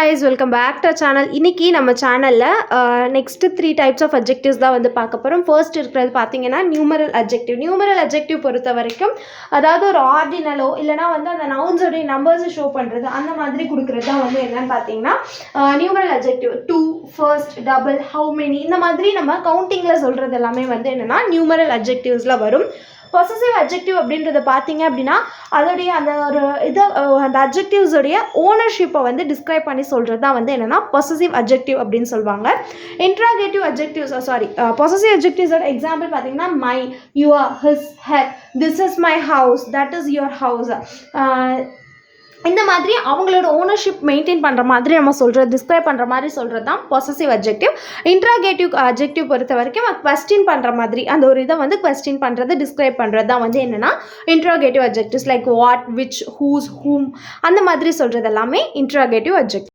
guys, welcome back to our channel. இன்னைக்கு நம்ம சேனல்ல next 3 types of adjectives தான் வந்து பார்க்க போறோம். ஃபர்ஸ்ட் இருக்கிறது பாத்தீங்கன்னா numeral adjective. numeral adjective பொறுத்த வரைக்கும் அதாவது ஒரு ஆர்டினலோ இல்லனா வந்து அந்த நவுன்ஸ் ஓட நம்பர்ஸ் ஷோ பண்றது அந்த மாதிரி கொடுக்கிறது தான் வந்து என்னன்னு பாத்தீங்கன்னா numeral adjective. to, first, double, how many இந்த மாதிரி நம்ம கவுண்டிங்ல சொல்றது எல்லாமே வந்து என்னன்னா numeral adjectivesல வரும். பொசசிவ் அட்ஜெக்டிவ் அப்படின்றத பார்த்தீங்க அப்படின்னா அதோடைய அந்த ஒரு அந்த அட்ஜெக்டிவ்ஸோடைய ஓனர்ஷிப்பை வந்து டிஸ்கிரைப் பண்ணி சொல்கிறது தான் வந்து என்னென்னா பொசசிவ் அட்ஜெக்டிவ் அப்படின்னு சொல்லுவாங்க. இன்ட்ராகேட்டிவ் அட்ஜெக்டிவ்ஸ் பொசசிவ் அட்ஜெக்டிவ்ஸோட எக்ஸாம்பிள் பார்த்தீங்கன்னா my, your, his, her, this is my house, that is your house. இந்த மாதிரி அவங்களோட ஓனர்ஷிப் மெயின்டைன் பண்ணுற மாதிரி நம்ம சொல்கிறது டிஸ்கிரைப் பண்ணுற மாதிரி சொல்கிறது தான் பொசசிவ் அட்ஜெக்டிவ். இன்ட்ராகேட்டிவ் அட்ஜெக்டிவ் பொறுத்த வரைக்கும் கொஸ்டின் பண்ணுற மாதிரி அந்த ஒரு இதை வந்து கொஸ்டின் பண்ணுறது டிஸ்கிரைப் பண்ணுறது தான் வந்து என்னென்னா interrogative adjectives like what, which, whose, whom அந்த மாதிரி சொல்கிறது எல்லாமே இன்ட்ராகேட்டிவ் அட்ஜெக்டிவ்.